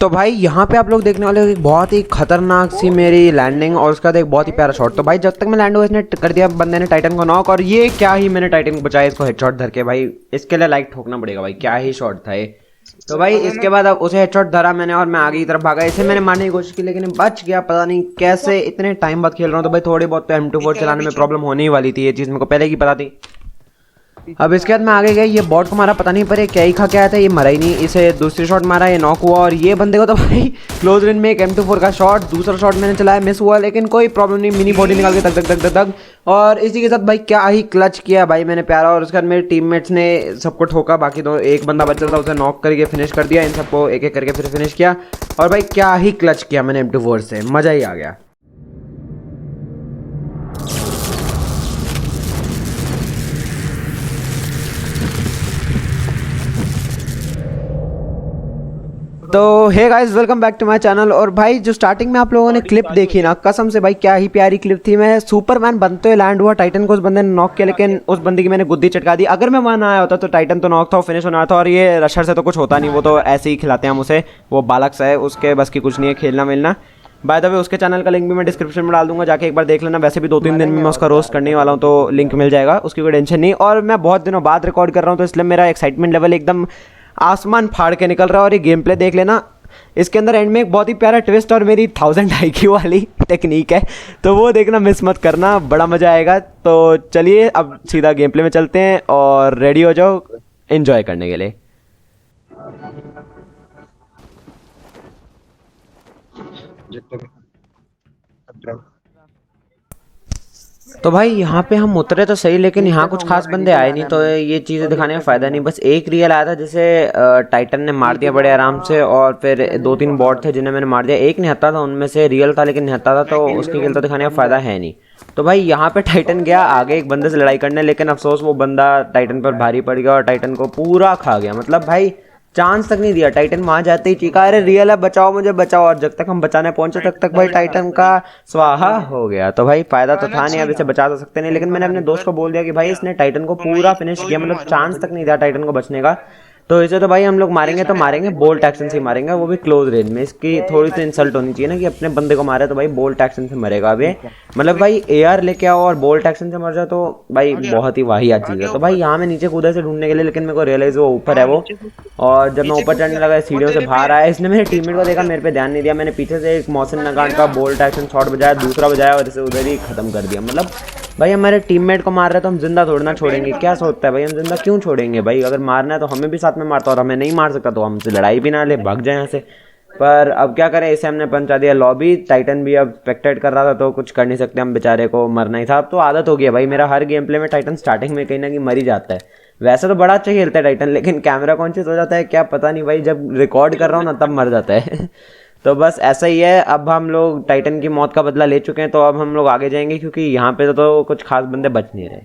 तो भाई यहाँ पे आप लोग देखने वाले हो एक बहुत ही खतरनाक सी मेरी लैंडिंग और उसका एक बहुत ही प्यारा शॉट। तो भाई जब तक मैं लैंड हुआ इसने कर दिया बंदे ने टाइटन को नॉक, और ये क्या ही मैंने टाइटन को बचाया इसको हेडशॉट धर के। भाई इसके लिए लाइक ठोकना पड़ेगा भाई, क्या ही शॉट था ये। तो भाई इसके बाद अब उसे हेडशॉट धरा मैंने और मैं आगे की तरफ भागा। इसे मैंने मारने की कोशिश की लेकिन बच गया, पता नहीं कैसे। इतने टाइम बाद खेल रहा हूँ तो भाई थोड़ी बहुत तो M24 चलाने में प्रॉब्लम होने ही वाली थी, ये चीज़ मेरे को पहले की पता थी। अब इसके बाद मैं आगे गया, ये बॉट को मारा, पता नहीं पर ये क्या ही खा के आया था, ये मरा ही नहीं। इसे दूसरी शॉट मारा, ये नॉक हुआ। और ये बंदे को तो भाई क्लोज रेंज में एक M24 का शॉट, दूसरा शॉट मैंने चलाया मिस हुआ, लेकिन कोई प्रॉब्लम नहीं, मिनी बॉडी निकाल के तक तक तक तक तक। और इसी के साथ भाई क्या ही क्लच किया भाई मैंने प्यारा। और उसके बाद मेरे टीममेट्स ने सबको ठोका, बाकी दो एक बंदा बचा था उसे नॉक करके फिनिश कर दिया, इन सबको एक एक करके फिर फिनिश किया। और भाई क्या ही क्लच किया मैंने M24 से, मज़ा ही आ गया। तो hey guys welcome back to my channel. और भाई जो स्टार्टिंग में आप लोगों ने क्लिप देखी ना, कसम से भाई क्या ही प्यारी क्लिप थी। मैं सुपरमैन बनते हुए लैंड हुआ, टाइटन को उस बंदे ने नॉक किया, लेकिन उस बंदे की मैंने गुद्दी चटका दी। अगर मैं वहां आया होता तो टाइटन तो नॉक था, फिनिश होना था। और ये रशर से तो कुछ होता नहीं, वो तो ऐसे ही खिलाते हैं हम उसे, वो बालक सा है, उसके बस की कुछ नहीं है खेलना मिलना। बाय द वे उसके चैनल का लिंक भी मैं डिस्क्रिप्शन में डाल दूंगा, जाके एक बार देख लेना। वैसे भी 2-3 दिन में मैं उसका रोस्ट करने वाला हूँ, तो लिंक मिल जाएगा, उसकी कोई टेंशन नहीं। और मैं बहुत दिनों बाद रिकॉर्ड कर रहा हूँ तो इसलिए मेरा एक्साइटमेंट लेवल एकदम आसमान फाड़ के निकल रहा है। और ये गेम प्ले देख लेना, इसके अंदर एंड में एक बहुत ही प्यारा ट्विस्ट और मेरी 1000 IQ वाली टेक्निक है, तो वो देखना मिस मत करना, बड़ा मज़ा आएगा। तो चलिए अब सीधा गेम प्ले में चलते हैं और रेडी हो जाओ एंजॉय करने के लिए। तो भाई यहाँ पे हम उतरे तो सही, लेकिन यहाँ कुछ खास बंदे आए नहीं, तो ये चीज़ें दिखाने का फ़ायदा नहीं। बस एक रियल आया था जिसे टाइटन ने मार दिया बड़े आराम से, और फिर 2-3 बॉट थे जिन्हें मैंने मार दिया। एक निहत्था था उनमें से, रियल था लेकिन निहत्था था, तो उसकी किल तो दिखाने का फ़ायदा है नहीं। तो भाई यहाँ पे टाइटन गया आगे एक बंदे से लड़ाई करने, लेकिन अफसोस वो बंदा टाइटन पर भारी पड़ गया और टाइटन को पूरा खा गया। मतलब भाई चांस तक नहीं दिया। टाइटन वहां जाते ही चीखा, अरे रियल है बचाओ मुझे बचाओ। और जब तक हम बचाने पहुंचे तक तक भाई टाइटन का स्वाहा हो गया। तो भाई फायदा तो था नहीं, अब इसे बचा तो सकते नहीं, लेकिन मैंने अपने दोस्त को बोल दिया कि भाई इसने टाइटन को पूरा फिनिश किया, मतलब चांस तक नहीं दिया टाइटन को बचने का। तो इसे तो भाई हम लोग मारेंगे तो मारेंगे, बोल्ट एक्शन से मारेंगे, वो भी क्लोज रेंज में। इसकी थोड़ी सी इंसल्ट होनी चाहिए ना कि अपने बंदे को मारे तो भाई बोल्ट एक्शन से मरेगा। अभी मतलब भाई AR लेके आओ और बोल्ट एक्शन से मर जाए तो भाई बहुत ही वाहियात चीज़ है। तो भाई यहाँ मैं नीचे कूदा से ढूंढने के लिए, लेकिन मेरे को रियलाइज वो ऊपर है वो। और जब मैं ऊपर चढ़ने लगा सीढ़ियों से बाहर आया, इसने मेरे टीममेट को देखा, मेरे पे ध्यान नहीं दिया। मैंने पीछे से एक मोहसिन नगान का बोल्ट एक्शन शॉट बजाया, दूसरा बजाया और इसे उधर ही खत्म कर दिया। मतलब भाई हमारे टीममेट को मार रहे तो हम जिंदा थोड़ना छोड़ेंगे, क्या सोचता है भाई, हम जिंदा क्यों छोड़ेंगे भाई। अगर मारना है तो हमें भी साथ में मारता, और हमें नहीं मार सकता तो हमसे लड़ाई भी ना ले, भाग जाए यहाँ से। पर अब क्या करें, इसे हमने पहुंचा दिया लॉबी। टाइटन भी अब स्पेक्टेट कर रहा था तो कुछ कर नहीं सकते, हम बेचारे को मरना ही था। अब तो आदत हो गया भाई, मेरा हर गेम प्ले में टाइटन स्टार्टिंग में कहीं ना कहीं मर ही जाता है। वैसे तो बड़ा अच्छा खेलता है टाइटन, लेकिन कैमरा कॉन्शियस हो जाता है क्या पता नहीं भाई, जब रिकॉर्ड कर रहा हूँ ना तब मर जाता है। तो बस ऐसा ही है। अब हम लोग टाइटन की मौत का बदला ले चुके हैं, तो अब हम लोग आगे जाएंगे, क्योंकि यहाँ पे तो कुछ खास बंदे बच नहीं रहे।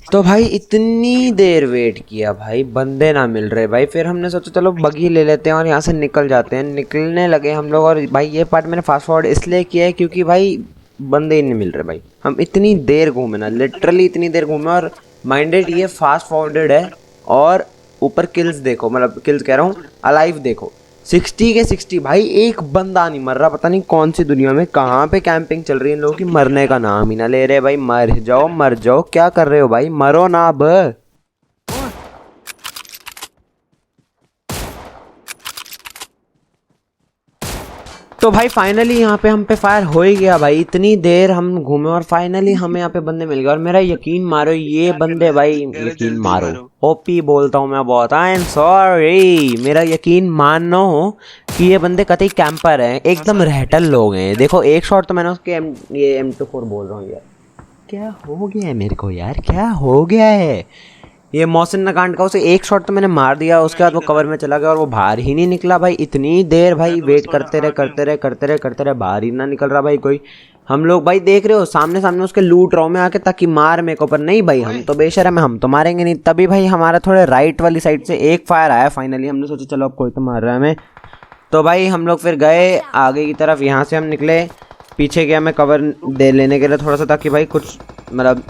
तो भाई इतनी देर वेट किया भाई, बंदे ना मिल रहे भाई। फिर हमने सोचा चलो बगी ले लेते हैं और यहाँ से निकल जाते हैं। निकलने लगे हम लोग, और भाई ये पार्ट मैंने फास्ट फॉरवर्ड इसलिए किया है क्योंकि भाई बंदे ही नहीं मिल रहे भाई। हम इतनी देर घूमे ना, लिटरली इतनी देर घूमे। और माइंडेड ये फास्ट फॉरवर्डेड है, और ऊपर किल्स देखो, मतलब किल्स कह रहा हूँ, अलाइव देखो 60 के 60 भाई, एक बंदा नहीं मर रहा। पता नहीं कौन सी दुनिया में कहाँ पे कैंपिंग चल रही है इन लोगों की, मरने का नाम ही ना ले रहे भाई। मर जाओ मर जाओ, क्या कर रहे हो भाई, मरो ना अब। तो भाई फाइनली यहाँ पे हम पे फायर हो ही गया भाई। इतनी देर हम घूमे और फाइनली हमें यहाँ पे बंदे मिल गए। और मेरा यकीन मारो, ये बंदे भाई, यकीन मारो, ओपी बोलता हूँ मैं बहुत, आई एम सॉरी, मेरा यकीन मानो कि ये बंदे कतई कैंपर हैं, एकदम रहटल लोग हैं। देखो एक शॉट तो मैंने उसके ये M24 बोल रहा हूँ यार, क्या हो गया है मेरे को यार, क्या हो गया है। ये मोहसिन नकांड का उसे एक शॉट तो मैंने मार दिया, उसके बाद वो कवर में चला गया और वो बाहर ही नहीं निकला भाई। इतनी देर भाई वेट करते रहे, बाहर ही ना निकल रहा भाई कोई। हम लोग भाई देख रहे हो सामने सामने उसके लूट रहा हूँ मैं आके, ताकि मार मेरे को, पर नहीं भाई हम तो बेशर्म है, हम तो मारेंगे नहीं। तभी भाई हमारा थोड़े राइट वाली साइड से एक फायर आया फाइनली। हमने सोचा चलो अब कोई तो मार रहा है हमें। तो भाई हम लोग फिर गए आगे की तरफ, यहाँ से हम निकले, पीछे गया मैं कवर दे लेने के लिए थोड़ा सा, ताकि भाई कुछ मतलब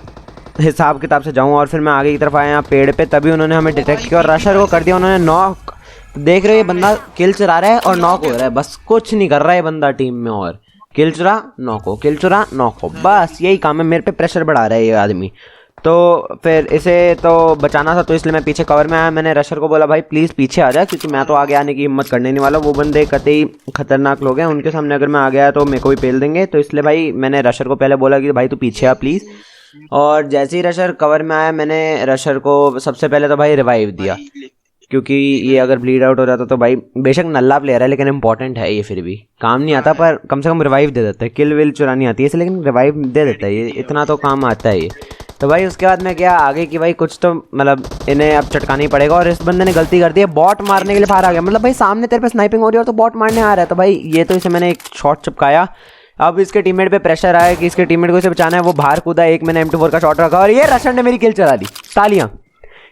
हिसाब किताब से जाऊँ। और फिर मैं आगे की तरफ आया यहाँ पेड़ पे, तभी उन्होंने हमें डिटेक्ट किया और रशर को कर दिया उन्होंने नॉक। देख रहे हो ये बंदा किल चुरा रहा है और नॉक हो रहा है, बस कुछ नहीं कर रहा है बंदा टीम में, और किल चुरा नॉक हो, किल चुरा नॉक हो, बस यही काम है। मेरे पे प्रेशर बढ़ा रहा है ये आदमी। तो फिर इसे तो बचाना था, तो इसलिए मैं पीछे कवर में आया। मैंने रशर को बोला भाई प्लीज़ पीछे आ जा, क्योंकि मैं तो आगे आने की हिम्मत करने नहीं वाला। वो बंदे कतई खतरनाक लोग हैं, उनके सामने अगर मैं आ गया तो मेरे को भी पेल देंगे। तो इसलिए भाई मैंने रशर को पहले बोला कि भाई तू पीछे आ प्लीज़। और जैसे ही रशर कवर में आया, मैंने रशर को सबसे पहले तो भाई रिवाइव दिया, क्योंकि ये अगर ब्लीड आउट हो जाता तो भाई, बेशक नल्ला प्लेयर है लेकिन इंपॉर्टेंट है ये, फिर भी काम नहीं आता, पर कम से कम रिवाइव दे देता है। किल विल चुरानी आती है इसे, लेकिन रिवाइव दे देता है ये, इतना तो काम आता है ये। तो भाई उसके बाद मैं क्या आगे कि भाई कुछ तो मतलब इन्हें अब चटकाना ही पड़ेगा। और इस बंदे ने गलती कर दी है, बॉट मारने के लिए बाहर आ गया। मतलब भाई सामने तेरे पे स्नाइपिंग हो रही है और तो बॉट मारने आ रहा है, तो भाई ये तो इसे मैंने एक शॉट चिपकाया। अब इसके टीममेट पे प्रेशर आया कि इसके टीममेट को इसे बचाना है, वो बाहर कूदा, एक मैंने M24 का शॉट रखा और ये रशर ने मेरी किल चला दी। तालियां,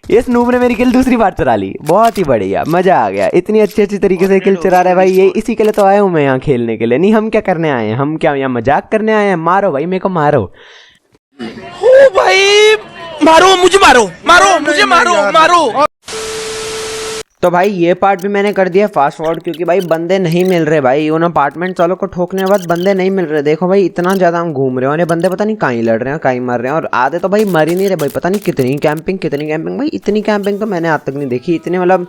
इस नूब ने मेरी किल दूसरी बार चुरा ली। बहुत ही बढ़िया, मजा आ गया। इतनी अच्छी तरीके से किल चुरा रहा है भाई ये, इसी के लिए तो आया हूँ मैं यहाँ खेलने के लिए। नहीं हम क्या करने आए हैं, हम क्या यहाँ मजाक करने आए हैं। मारो भाई मेरे को मारो, ओ भाई मारो मुझे, मारो मारो मुझे, मारो मारो। तो भाई ये पार्ट भी मैंने कर दिया फास्ट फॉरवर्ड, क्योंकि भाई बंदे नहीं मिल रहे भाई। उन अपार्टमेंट वालों को ठोकने के बाद बंदे नहीं मिल रहे। देखो भाई इतना ज़्यादा हम घूम रहे हैं और ये बंदे पता नहीं कहाँ ही लड़ रहे हैं, कहाँ ही मर रहे हैं, और आधे तो भाई मर ही नहीं रहे भाई। पता नहीं कितनी कैंपिंग भाई, इतनी कैंपिंग तो मैंने आज तक नहीं देखी। इतने मतलब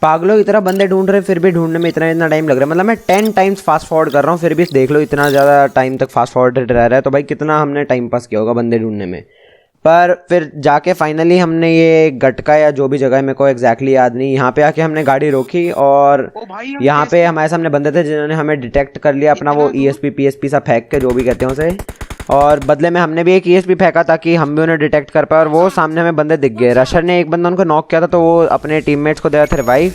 पागलों की तरह बंदे ढूंढ रहे हैं, फिर भी ढूंढने में इतना टाइम लग रहा है। मतलब मैं 10 टाइम्स फास्ट फॉरवर्ड कर रहा हूँ, फिर भी देख लो इतना ज़्यादा टाइम तक फास्ट फॉरवर्ड रह रहा है। तो भाई कितना हमने टाइम पास किया होगा बंदे ढूंढने में। पर फिर जाके फाइनली हमने ये गटका या जो भी जगह है मेरे को एग्जैक्टली याद नहीं, यहाँ पे आके हमने गाड़ी रोकी और यहाँ पे हमारे सामने बंदे थे जिन्होंने हमें डिटेक्ट कर लिया, अपना वो ESP PSP सा फेंक के, जो भी कहते हैं उसे। और बदले में हमने भी एक ESP फेंका ताकि हम भी उन्हें डिटेक्ट कर पाए, और वो सामने हमें बंदे दिख गए। रशर ने एक बंदा उनको नॉक किया था, तो वो अपने टीममेट्स को दे रहे थे रिवाइव,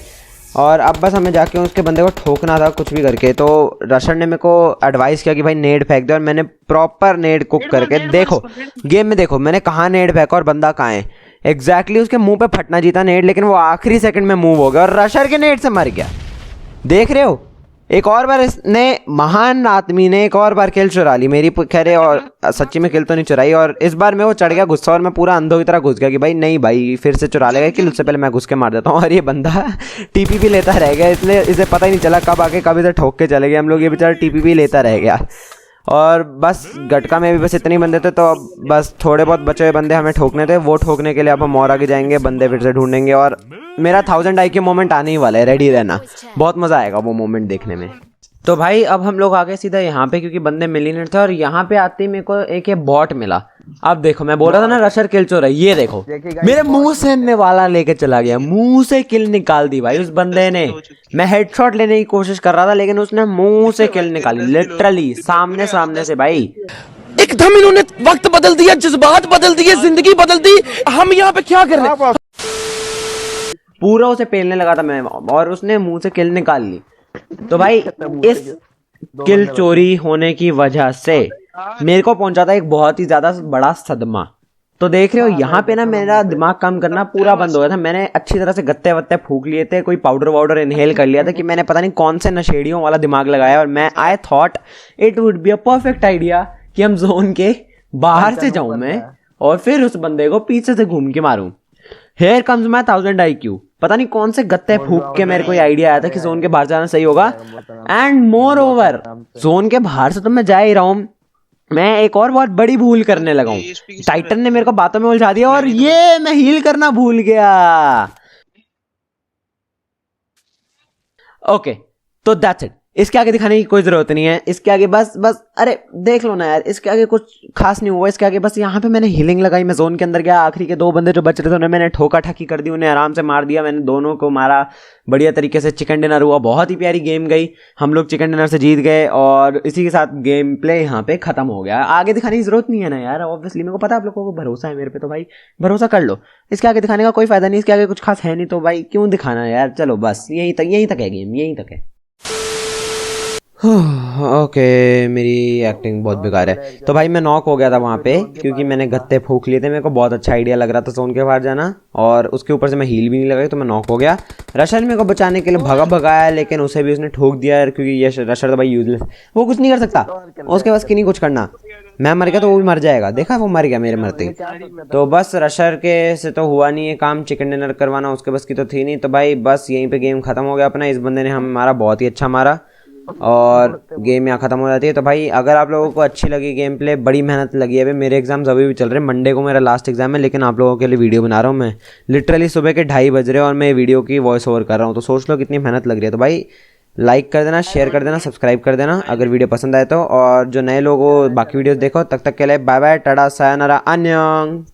और अब बस हमें जाके उसके बंदे को ठोकना था कुछ भी करके। तो रशर ने मेरे को एडवाइस किया कि भाई नेड फेंक दे, और मैंने प्रॉपर नेड कुक करके, देखो गेम में देखो मैंने कहाँ नेड फेंका और बंदा कहाँ है। एग्जैक्टली उसके मुंह पे फटना जीता नेड, लेकिन वो आखिरी सेकंड में मूव हो गया और रशर के नेड से मर गया। देख रहे हो, एक और बार इसने, महान आदमी ने एक और बार किल चुरा ली मेरी, खैर और सच्ची में किल तो नहीं चुराई। और इस बार मैं वो चढ़ गया गुस्सा और मैं पूरा अंधों की तरह घुस गया कि भाई नहीं भाई फिर से चुरा लेगा किल, उससे पहले मैं घुस के मार देता हूँ। और ये बंदा TPP लेता रह गया, इसलिए इसे पता ही नहीं चला कब आके कब इसे ठोक के चले गए हम लोग। ये बेचारा TPP लेता रह गया। और बस गटका में भी बस इतने ही बंदे थे, तो अब बस थोड़े बहुत बचे हुए बंदे हमें ठोकने थे। वो ठोकने के लिए अब हम और आगे जाएंगे, बंदे फिर से ढूंढेंगे, और मेरा 1000 IQ मोमेंट आने ही वाला है, रेडी रहना। बहुत मज़ा आएगा वो मोमेंट देखने में। तो भाई अब हम लोग आ गए सीधा यहाँ पे, क्योंकि बंदे मिल ही नहीं थे। और यहाँ पे आते ही मेरे को एक ये बॉट मिला। अब देखो मैं बोल रहा था ना रशर किल चोर है, ये देखो मेरे मुंह से ने वाला लेके चला गया, मुंह से किल निकाल दी भाई उस बंदे ने। मैं हेडशॉट लेने की कोशिश कर रहा था, लेकिन उसने मुंह से किल निकाली, लिटरली सामने से भाई। एकदम इन्होंने वक्त बदल दिया, जज्बात बदल दिए, जिंदगी बदल दी। हम यहाँ पे क्या कर रहे हैं? पूरा उसे पेलने लगा था मैं, और उसने मुंह से किल निकाल ली। तो भाई इस किल चोरी होने की वजह से मेरे को पहुंचा था एक बहुत ही ज्यादा बड़ा सदमा। तो देख रहे हो यहाँ पे ना मेरा दिमाग काम करना पूरा बंद हो गया था। मैंने अच्छी तरह से गत्ते वत्ते फूक लिए थे, कोई पाउडर वाउडर इनहेल कर लिया था, कि मैंने पता नहीं कौन से नशेड़ियों वाला दिमाग लगाया। और मैं I thought it would be a perfect idea कि हम जोन के बाहर से जाऊं मैं और फिर उस बंदे को पीछे से घूम के मारूं। Here comes my 1000 IQ। पता नहीं कौन से गत्ते फूक के मेरे को ये आइडिया आया था कि जोन के बाहर जाना सही होगा। एंड मोर ओवर जोन के बाहर से तो मैं जा ही रहा हूँ, मैं एक और बहुत बड़ी भूल करने लगा हूँ। टाइटन ने मेरे को बातों में उलझा दिया और ये मैं हील करना भूल गया। ओके तो दैट्स इट। इसके आगे दिखाने की कोई जरूरत नहीं है। इसके आगे बस अरे देख लो ना यार, इसके आगे कुछ खास नहीं हुआ। इसके आगे बस यहाँ पे मैंने हीलिंग लगाई, मैं जोन के अंदर गया, आखिरी के 2 बंदे जो बच रहे थे उन्हें मैंने ठोका ठाकी कर दी, उन्हें आराम से मार दिया। मैंने दोनों को मारा बढ़िया तरीके से, चिकन डिनर हुआ, बहुत ही प्यारी गेम गई, हम लोग चिकन डिनर से जीत गए। और इसी के साथ गेम प्ले यहाँ पे खत्म हो गया। आगे दिखाने की जरूरत नहीं है ना यार, ऑब्वियसली मेरे को पता है आप लोगों को भरोसा है मेरे पे, तो भाई भरोसा कर लो। इसके आगे दिखाने का कोई फायदा नहीं, इसके आगे कुछ खास है नहीं, तो भाई क्यों दिखाना यार। चलो बस यहीं तक है गेम, यहीं तक है। ओके मेरी एक्टिंग बहुत बेकार है। तो भाई मैं नॉक हो गया था वहाँ पे क्योंकि मैंने गत्ते फूंक लिए थे, मेरे को बहुत अच्छा आइडिया लग रहा था जोन के बाहर जाना, और उसके ऊपर से मैं हील भी नहीं लगाई तो मैं नॉक हो गया। रशर मेरे को बचाने के लिए भगाया लेकिन उसे भी उसने ठोक दिया यार, क्योंकि ये रशर तो भाई यूजलेस, वो कुछ नहीं कर सकता, उसके पास की नहीं कुछ करना। मैं मर गया तो वो भी मर जाएगा, देखा वो मर गया मेरे मरते ही। तो बस रशर के से तो हुआ नहीं है काम, चिकन डिनर करवाना उसके बस की तो थी नहीं। तो भाई बस यहीं पे गेम खत्म हो गया अपना, इस बंदे ने हमें मारा, बहुत ही अच्छा मारा, और गेम यहाँ ख़त्म हो जाती है। तो भाई अगर आप लोगों को अच्छी लगी गेम प्ले, बड़ी मेहनत लगी है, अभी मेरे एग्जाम्स अभी भी चल रहे हैं, मंडे को मेरा लास्ट एग्जाम है, लेकिन आप लोगों के लिए वीडियो बना रहा हूँ मैं, लिटरली सुबह के 2:30 बज रहे हैं और मैं वीडियो की वॉइस ओवर कर रहा हूँ, तो सोच लो कितनी मेहनत लग रही है। तो भाई लाइक कर देना, शेयर कर देना, सब्सक्राइब कर देना अगर वीडियो पसंद आए तो, और जो नए लोग हो बाकी वीडियोस देखो। तब तक के लिए बाय बाय, टाटा, सायोनारा, अन्यंग।